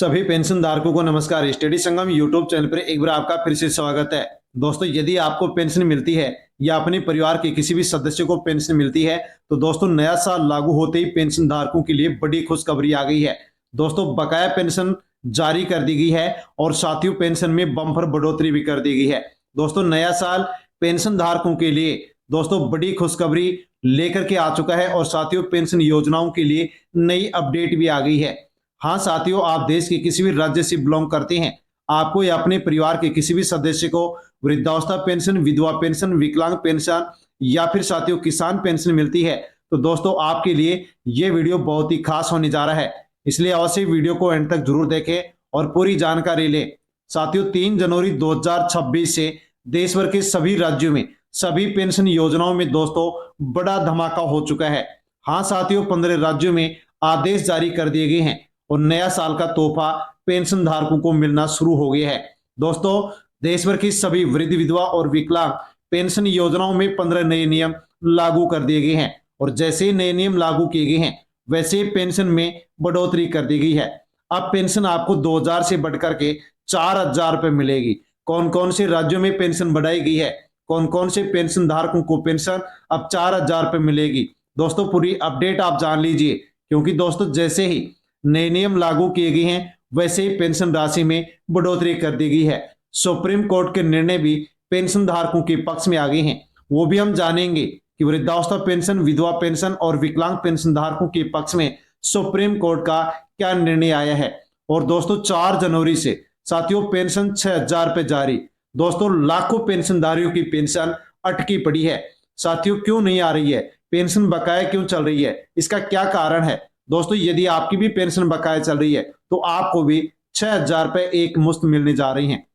सभी पेंशन धारकों को नमस्कार। स्टडी संगम यूट्यूब चैनल पर एक बार आपका फिर से स्वागत है। दोस्तों, यदि आपको पेंशन मिलती है या अपने परिवार के किसी भी सदस्य को पेंशन मिलती है तो दोस्तों नया साल लागू होते ही पेंशन धारकों के लिए बड़ी खुशखबरी आ गई है। दोस्तों, बकाया पेंशन जारी कर दी गई है और साथियों पेंशन में बम्पर बढ़ोतरी भी कर दी गई है। दोस्तों, नया साल पेंशन धारकों के लिए दोस्तों बड़ी खुशखबरी लेकर के आ चुका है और साथियों पेंशन योजनाओं के लिए नई अपडेट भी आ गई है। हाँ साथियों, आप देश के किसी भी राज्य से बिलोंग करते हैं, आपको या अपने परिवार के किसी भी सदस्य को वृद्धावस्था पेंशन, विधवा पेंशन, विकलांग पेंशन या फिर साथियों किसान पेंशन मिलती है तो दोस्तों आपके लिए ये वीडियो बहुत ही खास होने जा रहा है। इसलिए अवश्य वीडियो को एंड तक जरूर देखें और पूरी जानकारी लें। साथियों, 3 जनवरी 2026 से देश भर के सभी राज्यों में सभी पेंशन योजनाओं में दोस्तों बड़ा धमाका हो चुका है। हाँ साथियों, 15 राज्यों में आदेश जारी कर दिए गए हैं और नया साल का तोहफा पेंशन धारकों को मिलना शुरू हो गया है। दोस्तों, देश भर की सभी वृद्ध, विधवा और विकलांग पेंशन योजनाओं में 15 नए नियम लागू कर दिए गए हैं और जैसे ही नए नियम लागू किए गए हैं वैसे ही पेंशन में बढ़ोतरी कर दी गई है। अब पेंशन आपको 2000 से बढ़कर के 4000 रुपए मिलेगी। कौन कौन से राज्यों में पेंशन बढ़ाई गई है, कौन कौन से पेंशन धारकों को पेंशन अब 4000 रुपए मिलेगी, दोस्तों पूरी अपडेट आप जान लीजिए। क्योंकि दोस्तों जैसे ही नए नियम लागू किए गए हैं वैसे ही पेंशन राशि में बढ़ोतरी कर दी गई है। सुप्रीम कोर्ट के निर्णय भी पेंशन धारकों के पक्ष में आ गए हैं, वो भी हम जानेंगे कि वृद्धावस्था पेंशन, विधवा पेंशन और विकलांग पेंशन धारकों के पक्ष में सुप्रीम कोर्ट का क्या निर्णय आया है। और दोस्तों 4 जनवरी से साथियों पेंशन 6000 रुपए जारी। दोस्तों, लाखों पेंशनधारियों की पेंशन अटकी पड़ी है। साथियों, क्यों नहीं आ रही है पेंशन, बकाया क्यों चल रही है, इसका क्या कारण है। दोस्तों, यदि आपकी भी पेंशन बकाया चल रही है तो आपको भी 6000 रुपए एक मुश्त मिलने जा रही हैं।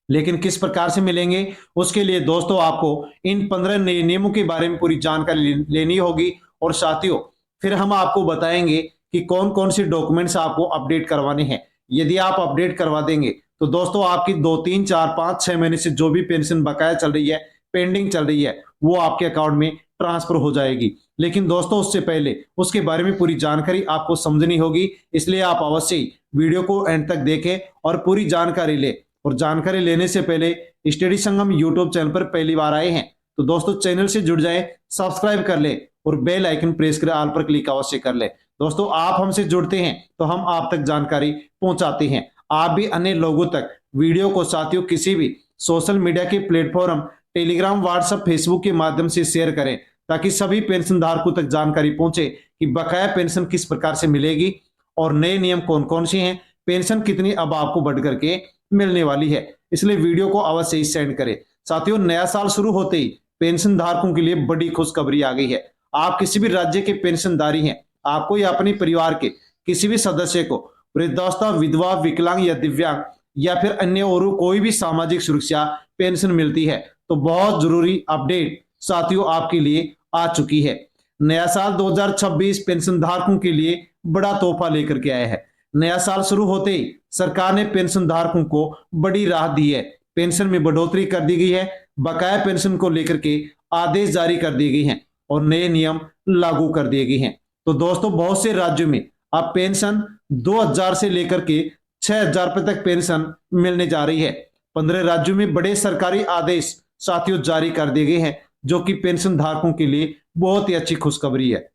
लेकिन किस प्रकार से मिलेंगे, उसके लिए दोस्तों आपको इन 15 नए नियमों के बारे में पूरी जानकारी लेनी होगी। और साथियों फिर हम आपको बताएंगे कि कौन कौन से डॉक्यूमेंट्स आपको अपडेट करवाने हैं। यदि आप अपडेट करवा देंगे तो दोस्तों आपकी 2, 3, 4, 5, 6 महीने से जो भी पेंशन बकाया चल रही है, पेंडिंग चल रही है, वो आपके अकाउंट में ट्रांसफर हो जाएगी। लेकिन दोस्तों उससे पहले उसके बारे में पूरी जानकारी आपको समझनी होगी, इसलिए आप अवश्य वीडियो को एंड तक देखें और पूरी जानकारी ले। और जानकारी लेने से पहले स्टडी संगम यूट्यूब चैनल पर पहली बार आए हैं तो दोस्तों चैनल से जुड़ जाए, सब्सक्राइब कर ले और बेल आइकन प्रेस कर ऑल पर क्लिक अवश्य कर ले। दोस्तों, आप हमसे जुड़ते हैं तो हम आप तक जानकारी पहुंचाते हैं। आप भी अन्य लोगों तक वीडियो को साथियों किसी भी सोशल मीडिया के प्लेटफॉर्म टेलीग्राम, व्हाट्सएप, फेसबुक के माध्यम से शेयर करें ताकि सभी पेंशन धारकों तक जानकारी पहुंचे कि बकाया पेंशन किस प्रकार से मिलेगी और नए नियम कौन कौन से हैं, पेंशन कितनी अब आपको बढ़ करके मिलने वाली है। इसलिए वीडियो को अवश्य ही सेंड करें। साथियों, नया साल शुरू होते ही पेंशन धारकों के लिए बड़ी खुशखबरी आ गई है। आप किसी भी राज्य के पेंशनधारी हैं, आपको या अपने परिवार के किसी भी सदस्य को वृद्धावस्था, विधवा, विकलांग या दिव्यांग या फिर अन्य और कोई भी सामाजिक सुरक्षा पेंशन मिलती है तो बहुत जरूरी अपडेट साथियों आपके लिए आ चुकी है। नया साल 2026 पेंशन धारकों के लिए बड़ा तोहफा लेकर के आया है। नया साल शुरू होते ही सरकार ने पेंशन धारकों को बड़ी राहत दी है। पेंशन में बढ़ोतरी कर दी गई है, बकाया पेंशन को लेकर के आदेश जारी कर दिए गए हैं और नए नियम लागू कर दिए गए हैं। तो दोस्तों बहुत से राज्यों में अब पेंशन 2000 से लेकर के 6000 रुपए तक पेंशन मिलने जा रही है। 15 राज्यों में बड़े सरकारी आदेश साथियों जारी कर दिए गए हैं जो कि पेंशन धारकों के लिए बहुत ही अच्छी खुशखबरी है।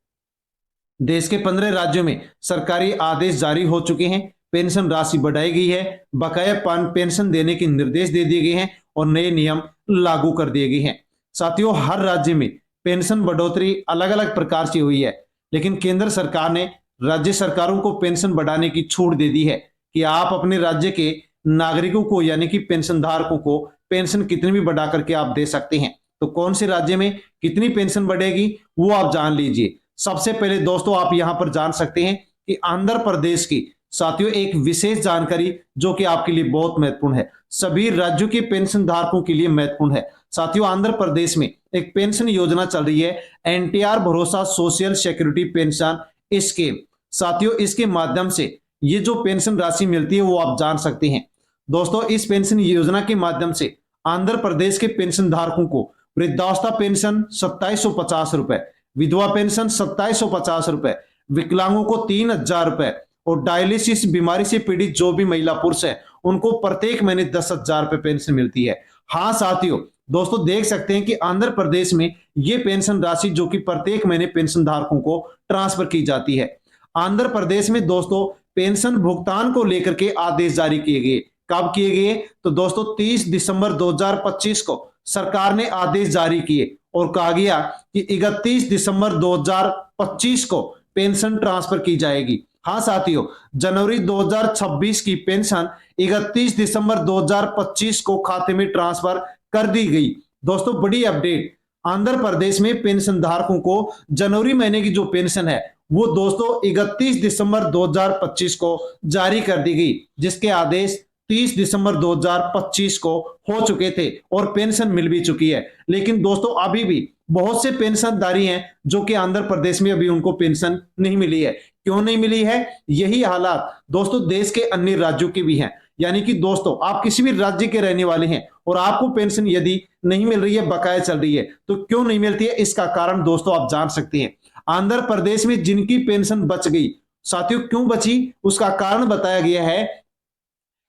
देश के 15 राज्यों में सरकारी आदेश जारी हो चुके हैं, पेंशन राशि बढ़ाई गई है, बकाया पेंशन देने के निर्देश दे दिए गए हैं और नए नियम लागू कर दिए गए हैं। साथियों, हर राज्य में पेंशन बढ़ोतरी अलग अलग प्रकार से हुई है, लेकिन केंद्र सरकार ने राज्य सरकारों को पेंशन बढ़ाने की छूट दे दी है कि आप अपने राज्य के नागरिकों को यानी कि पेंशन धारकों को पेंशन कितनी भी बढ़ा करके आप दे सकते हैं। तो कौन से राज्य में कितनी पेंशन बढ़ेगी वो आप जान लीजिए। सबसे पहले दोस्तों आप यहां पर जान सकते हैं कि आंध्र प्रदेश की साथियों एक विशेष जानकारी जो कि आपके लिए बहुत महत्वपूर्ण है, सभी राज्यों के पेंशन धारकों के लिए महत्वपूर्ण है। साथियों, आंध्र प्रदेश में एक पेंशन योजना चल रही है, एनटीआर भरोसा सोशल सिक्योरिटी पेंशन स्कीम। साथियों, इसके माध्यम से ये जो पेंशन राशि मिलती है वो आप जान सकते हैं। दोस्तों, इस पेंशन योजना के माध्यम से आंध्र प्रदेश के पेंशन धारकों को वृद्धावस्था पेंशन 2750 रुपए, विधवा पेंशन 2750 रुपए, विकलांगों को 3000 रुपए और डायलिसिस बीमारी से पीड़ित जो भी महिला पुरुष है उनको प्रत्येक महीने 10,000 रुपए पेंशन मिलती है। हाँ साथियों, दोस्तों देख सकते हैं कि आंध्र प्रदेश में ये पेंशन राशि जो कि प्रत्येक महीने पेंशन धारकों को ट्रांसफर की जाती है। आंध्र प्रदेश में दोस्तों पेंशन भुगतान को लेकर के आदेश जारी किए गए। कब किए गए? तो दोस्तों 30 दिसंबर 2025 को सरकार ने आदेश जारी किए और कहा गया कि 31 दिसंबर 2025 को पेंशन ट्रांसफर की जाएगी। हाँ साथियों, जनवरी 2026 की पेंशन 31 दिसंबर 2025 को खाते में ट्रांसफर कर दी गई। दोस्तों बड़ी अपडेट, आंध्र प्रदेश में पेंशन धारकों को जनवरी महीने की जो पेंशन है वो दोस्तों 31 दिसंबर 2025 को जारी कर दी गई, जिसके आदेश 30 दिसंबर 2025 को हो चुके थे और पेंशन मिल भी चुकी है। लेकिन दोस्तों अभी भी बहुत से पेंशनधारी हैं जो कि आंध्र प्रदेश में अभी उनको पेंशन नहीं मिली है। क्यों नहीं मिली है? यही हालात दोस्तों देश के अन्य राज्यों के भी हैं। यानी कि दोस्तों आप किसी भी राज्य के रहने वाले हैं और आपको पेंशन यदि नहीं मिल रही है, बकाया चल रही है, तो क्यों नहीं मिलती है? इसका कारण दोस्तों आप जान सकते हैं। आंध्र प्रदेश में जिनकी पेंशन बच गई, साथियों क्यों बची उसका कारण बताया गया है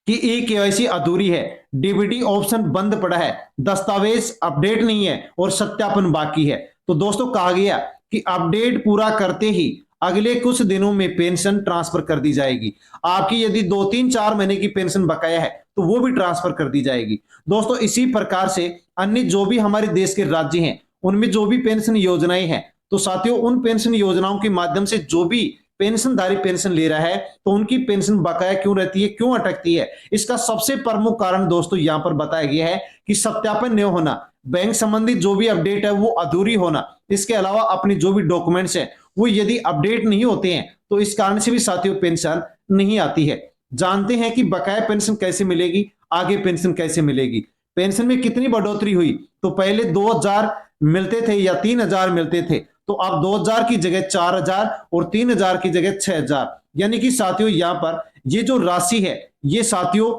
कि ई-केवाईसी अधूरी है, डीबीटी ऑप्शन बंद पड़ा है, दस्तावेज अपडेट नहीं है और सत्यापन बाकी है। तो दोस्तों कहा गया कि अपडेट पूरा करते ही अगले कुछ दिनों में पेंशन ट्रांसफर कर दी जाएगी। आपकी यदि 2-3-4 महीने की पेंशन बकाया है तो वो भी ट्रांसफर कर दी जाएगी। दोस्तों इसी प्रकार से अन्य जो भी हमारे देश के राज्य हैं उनमें जो भी पेंशन योजनाएं हैं, तो साथियों उन पेंशन योजनाओं के माध्यम से जो भी पेंशनधारी पेंशन ले रहा है तो उनकी पेंशन बकाया क्यों रहती है, क्यों अटकती है? इसका सबसे प्रमुख कारण दोस्तों यहां पर बताया गया है कि सत्यापन न होना, बैंक संबंधी जो भी अपडेट है वो अधूरी होना, इसके अलावा अपने जो भी डॉक्यूमेंट्स है वो यदि अपडेट नहीं होते हैं तो इस कारण से भी साथियों पेंशन नहीं आती है। जानते हैं कि बकाया पेंशन कैसे मिलेगी, आगे पेंशन कैसे मिलेगी। पेंशन में कितनी बढ़ोतरी हुई? तो पहले 2,000 मिलते थे या 3,000 मिलते थे, तो अब 2,000 की जगह 4,000 और 3,000 की जगह 6,000। यानी कि साथियों यहां पर ये जो राशि है ये साथियों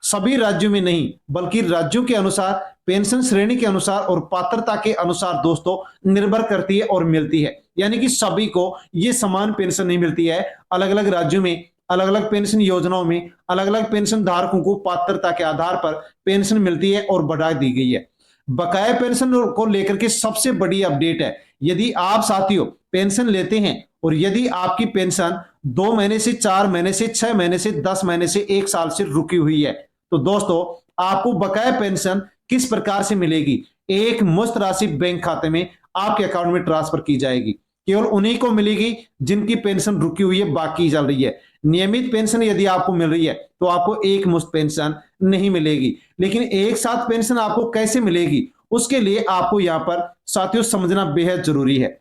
सभी राज्यों में नहीं बल्कि राज्यों के अनुसार, पेंशन श्रेणी के अनुसार और पात्रता के अनुसार दोस्तों निर्भर करती है और मिलती है। यानी कि सभी को ये समान पेंशन नहीं मिलती है। अलग अलग राज्यों में अलग अलग पेंशन योजनाओं में अलग अलग पेंशन धारकों को पात्रता के आधार पर पेंशन मिलती है और बढ़ा दी गई है। बकाया पेंशन को लेकर के सबसे बड़ी अपडेट है, यदि आप साथियों पेंशन लेते हैं और यदि आपकी पेंशन 2 महीने से 4 महीने से 6 महीने से 10 महीने से 1 साल से रुकी हुई है, तो दोस्तों आपको बकाया पेंशन किस प्रकार से मिलेगी? एक मुश्त राशि बैंक खाते में आपके अकाउंट में ट्रांसफर की जाएगी। केवल उन्हीं को मिलेगी जिनकी पेंशन रुकी हुई है, बाकी चल रही है। नियमित पेंशन यदि आपको मिल रही है तो आपको एक मुश्त पेंशन नहीं मिलेगी। लेकिन एक साथ पेंशन आपको कैसे मिलेगी उसके लिए आपको यहां पर साथियों समझना बेहद जरूरी है।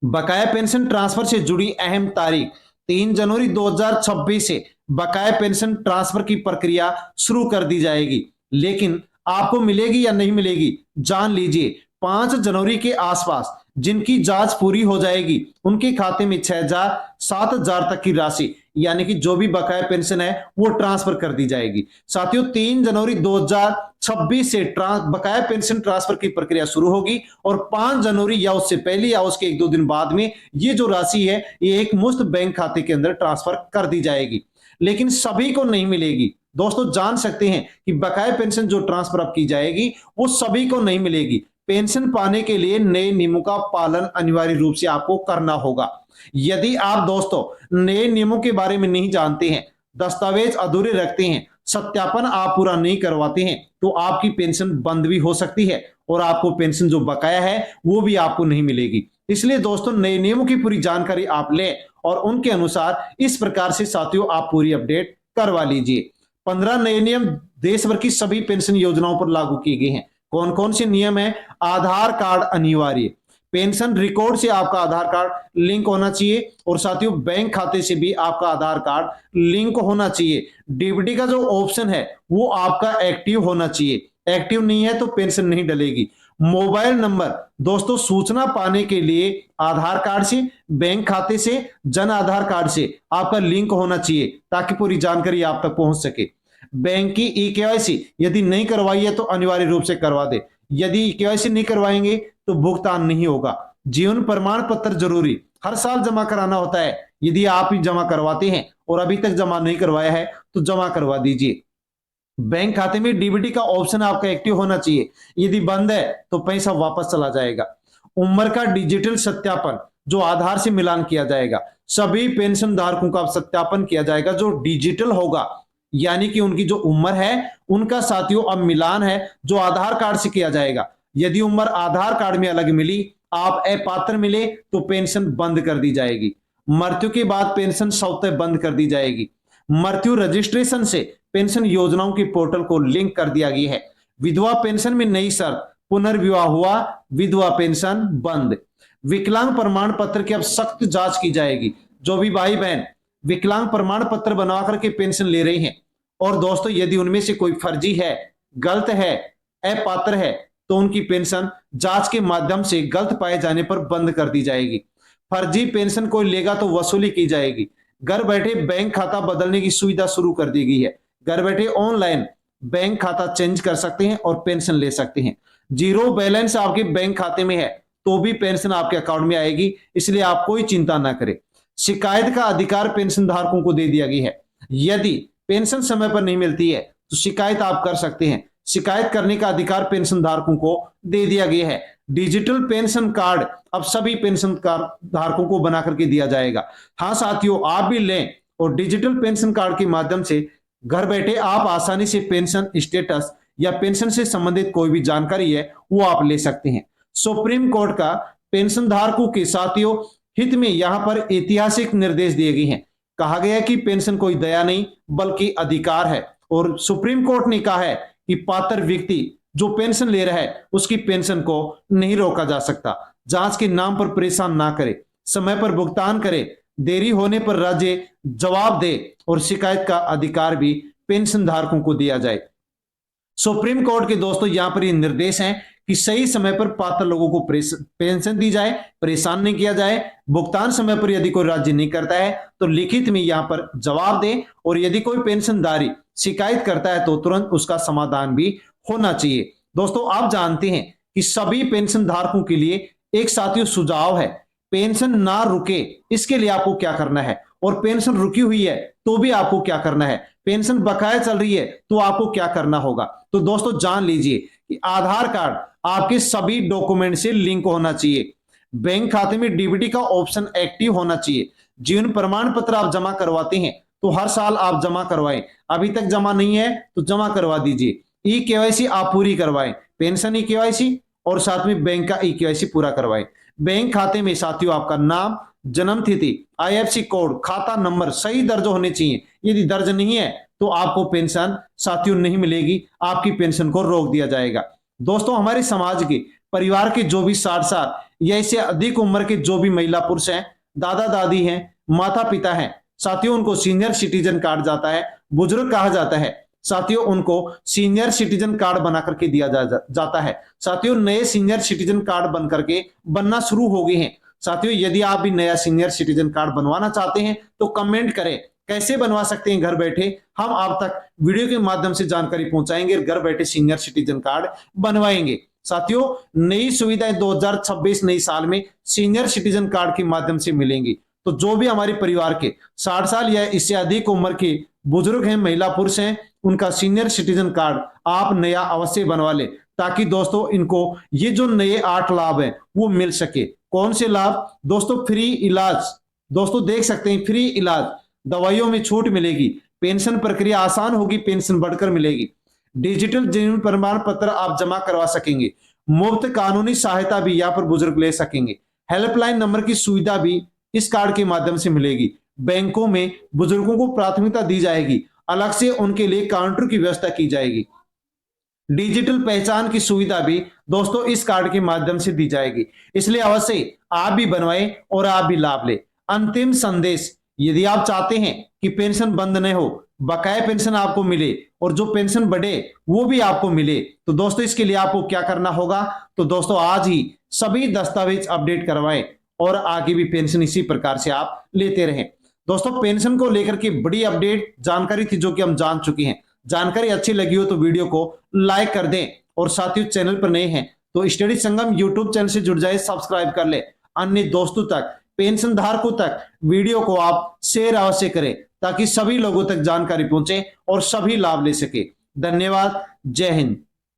बकाया पेंशन ट्रांसफर से जुड़ी अहम तारीख 3 जनवरी 2026 से बकाया पेंशन ट्रांसफर की प्रक्रिया शुरू कर दी जाएगी। लेकिन आपको मिलेगी या नहीं मिलेगी जान लीजिए। 5 जनवरी के आसपास जिनकी जांच पूरी हो जाएगी उनके खाते में 6,000 7,000 तक की राशि यानी कि जो भी बकाया पेंशन है वो ट्रांसफर कर दी जाएगी। साथियों 3 जनवरी 2026 से बकाया पेंशन ट्रांसफर की प्रक्रिया शुरू होगी और 5 जनवरी या उससे पहले या उसके 1-2 दिन बाद में ये जो राशि है ये एक मुश्त बैंक खाते के अंदर ट्रांसफर कर दी जाएगी। लेकिन सभी को नहीं मिलेगी। दोस्तों जान सकते हैं कि बकाया पेंशन जो ट्रांसफर अब की जाएगी वो सभी को नहीं मिलेगी। पेंशन पाने के लिए नए नियमों का पालन अनिवार्य रूप से आपको करना होगा। यदि आप दोस्तों नए नियमों के बारे में नहीं जानते हैं, दस्तावेज अधूरे रखते हैं, सत्यापन आप पूरा नहीं करवाते हैं, तो आपकी पेंशन बंद भी हो सकती है और आपको पेंशन जो बकाया है वो भी आपको नहीं मिलेगी। इसलिए दोस्तों नए नियमों की पूरी जानकारी आप लें और उनके अनुसार इस प्रकार से साथियों आप पूरी अपडेट करवा लीजिए। 15 नए नियम देश भर की सभी पेंशन योजनाओं पर लागू किए गए हैं। कौन कौन से नियम है? आधार कार्ड अनिवार्य, पेंशन रिकॉर्ड से आपका आधार कार्ड लिंक होना चाहिए और साथियों बैंक खाते से भी आपका आधार कार्ड लिंक होना चाहिए। डीबीटी का जो ऑप्शन है वो आपका एक्टिव होना चाहिए, एक्टिव नहीं है तो पेंशन नहीं डलेगी। मोबाइल नंबर दोस्तों सूचना पाने के लिए आधार कार्ड से, बैंक खाते से, जन आधार कार्ड से आपका लिंक होना चाहिए ताकि पूरी जानकारी आप तक पहुंच सके। बैंक की ई-केवाईसी यदि नहीं करवाई है तो अनिवार्य रूप से करवा दे। यदि ई-केवाईसी नहीं करवाएंगे तो भुगतान नहीं होगा। जीवन प्रमाण पत्र जरूरी हर साल जमा कराना होता है। यदि आप ही जमा करवाते हैं और अभी तक जमा नहीं करवाया है तो जमा करवा दीजिए। बैंक खाते में डीबीटी का ऑप्शन आपका एक्टिव होना चाहिए, यदि बंद है तो पैसा वापस चला जाएगा। उम्र का डिजिटल सत्यापन, जो आधार से मिलान किया जाएगा, सभी पेंशन धारकों का सत्यापन किया जाएगा जो डिजिटल होगा, यानी कि उनकी जो उम्र है उनका साथियों अब मिलान है जो आधार कार्ड से किया जाएगा। यदि उम्र आधार कार्ड में अलग मिली, आप अपात्र मिले, तो पेंशन बंद कर दी जाएगी। मृत्यु के बाद पेंशन स्वतः बंद कर दी जाएगी। मृत्यु रजिस्ट्रेशन से पेंशन योजनाओं के पोर्टल को लिंक कर दिया गया है। विधवा पेंशन में नई शर्त, पुनर्विवाह हुआ, विधवा पेंशन बंद। विकलांग प्रमाण पत्र की अब सख्त जांच की जाएगी। जो भी भाई बहन विकलांग प्रमाण पत्र बनवा करके पेंशन ले रही हैं, और दोस्तों यदि उनमें से कोई फर्जी है, गलत है, अपात्र है, तो उनकी पेंशन जांच के माध्यम से गलत पाए जाने पर बंद कर दी जाएगी। फर्जी पेंशन कोई लेगा तो वसूली की जाएगी। घर बैठे बैंक खाता बदलने की सुविधा शुरू कर दी गई है। घर बैठे ऑनलाइन बैंक खाता चेंज कर सकते हैं और पेंशन ले सकते हैं। जीरो बैलेंस आपके बैंक खाते में है तो भी पेंशन आपके अकाउंट में आएगी, इसलिए आप कोई चिंता ना करें। शिकायत का अधिकार पेंशन धारकों को दे दिया गया है। यदि पेंशन समय पर नहीं मिलती है तो शिकायत आप कर सकते हैं। शिकायत करने का अधिकार पेंशन धारकों को दे दिया गया है। डिजिटल पेंशन कार्ड अब सभी पेंशन कार्ड धारकों को बना करके दिया जाएगा। हाँ साथियों, आप भी लें और डिजिटल पेंशन कार्ड के माध्यम से घर बैठे आप आसानी से पेंशन स्टेटस या पेंशन से संबंधित कोई भी जानकारी है वो आप ले सकते हैं। सुप्रीम कोर्ट का पेंशन धारकों के साथियों हित में यहां पर ऐतिहासिक निर्देश दिए गए हैं। कहा गया है कि पेंशन कोई दया नहीं बल्कि अधिकार है, और सुप्रीम कोर्ट ने कहा है कि पात्र व्यक्ति जो पेंशन ले रहा है उसकी पेंशन को नहीं रोका जा सकता। जांच के नाम पर परेशान ना करे, समय पर भुगतान करे, देरी होने पर राज्य जवाब दे, और शिकायत का अधिकार भी पेंशन धारकों को दिया जाए। सुप्रीम कोर्ट के दोस्तों यहां पर ये निर्देश हैं कि सही समय पर पात्र लोगों को पेंशन दी जाए, परेशान नहीं किया जाए। भुगतान समय पर यदि कोई राज्य नहीं करता है तो लिखित में यहां पर जवाब दे, और यदि कोई पेंशनधारी शिकायत करता है तो तुरंत उसका समाधान भी होना चाहिए। दोस्तों आप जानते हैं कि सभी पेंशन धारकों के लिए एक साथियों सुझाव है, पेंशन ना रुके इसके लिए आपको क्या करना है, और पेंशन रुकी हुई है तो भी आपको क्या करना है, पेंशन बकाया चल रही है तो आपको क्या करना होगा। तो दोस्तों जान लीजिए कि आधार कार्ड आपके सभी डॉक्यूमेंट से लिंक होना चाहिए। बैंक खाते में डीबीटी का ऑप्शन एक्टिव होना चाहिए। जीवन प्रमाण पत्र आप जमा करवाते हैं तो हर साल आप जमा करवाएं। अभी तक जमा नहीं है तो जमा करवा दीजिए। ई केवाईसी आप पूरी करवाएं, पेंशन ई केवाईसी और साथ में बैंक का ई केवाईसी पूरा करवाएं। बैंक खाते में साथियों आपका नाम, जन्म तिथि, आईएफएससी कोड, खाता नंबर सही दर्ज होने चाहिए। यदि दर्ज नहीं है तो आपको पेंशन साथियों नहीं मिलेगी, आपकी पेंशन को रोक दिया जाएगा। दोस्तों हमारे समाज के परिवार के जो भी 60 साल या इससे अधिक उम्र के जो भी महिला पुरुष हैं, दादा दादी हैं, माता पिता हैं, साथियों उनको सीनियर सिटीजन कार्ड जाता है, बुजुर्ग कहा जाता है, साथियों उनको सीनियर सिटीजन कार्ड बना करके दिया जाता है। साथियों नए सीनियर सिटीजन कार्ड बन करके बनना शुरू हो गए हैं। साथियों यदि आप भी नया सीनियर सिटीजन कार्ड बनवाना चाहते हैं तो कमेंट करें, कैसे बनवा सकते हैं घर बैठे, हम आप तक वीडियो के माध्यम से जानकारी पहुंचाएंगे, घर बैठे सीनियर सिटीजन कार्ड बनवाएंगे। साथियों नई सुविधाएं 2026 नई साल में सीनियर सिटीजन कार्ड के माध्यम से मिलेंगी। तो जो भी हमारे परिवार के 60 साल या इससे अधिक उम्र के बुजुर्ग हैं, महिला पुरुष हैं, उनका सीनियर सिटीजन कार्ड आप नया अवश्य बनवा ले, ताकि दोस्तों इनको ये जो नए 8 लाभ हैं वो मिल सके। कौन से लाभ दोस्तों? फ्री इलाज, दोस्तों देख सकते हैं फ्री इलाज, दवाइयों में छूट मिलेगी, पेंशन प्रक्रिया आसान होगी, पेंशन बढ़कर मिलेगी, डिजिटल जीवन प्रमाण पत्र आप जमा करवा सकेंगे, मुफ्त कानूनी सहायता भी यहाँ पर बुजुर्ग ले सकेंगे, हेल्पलाइन नंबर की सुविधा भी इस कार्ड के माध्यम से मिलेगी। बैंकों में बुजुर्गों को प्राथमिकता दी जाएगी, अलग से उनके लिए काउंटर की व्यवस्था की जाएगी। डिजिटल पहचान की सुविधा भी दोस्तों इस कार्ड के माध्यम से दी जाएगी, इसलिए अवश्य आप भी बनवाएं और आप भी लाभ लें। अंतिम संदेश, यदि आप चाहते हैं कि पेंशन बंद न हो, बकाया पेंशन आपको मिले और जो पेंशन बढ़े वो भी आपको मिले, तो दोस्तों इसके लिए आपको क्या करना होगा? तो दोस्तों आज ही सभी दस्तावेज अपडेट करवाएं और आगे भी पेंशन इसी प्रकार से आप लेते रहें। दोस्तों पेंशन को लेकर के बड़ी अपडेट जानकारी थी जो कि हम जान चुके हैं। जानकारी अच्छी लगी हो तो वीडियो को लाइक कर दें, और साथियों चैनल पर नए हैं तो स्टडी संगम यूट्यूब चैनल से जुड़ जाए, सब्सक्राइब कर ले, अन्य दोस्तों तक पेंशन धारकों तक वीडियो को आप शेयर अवश्य करें ताकि सभी लोगों तक जानकारी पहुंचे और सभी लाभ ले सके। धन्यवाद। जय हिंद।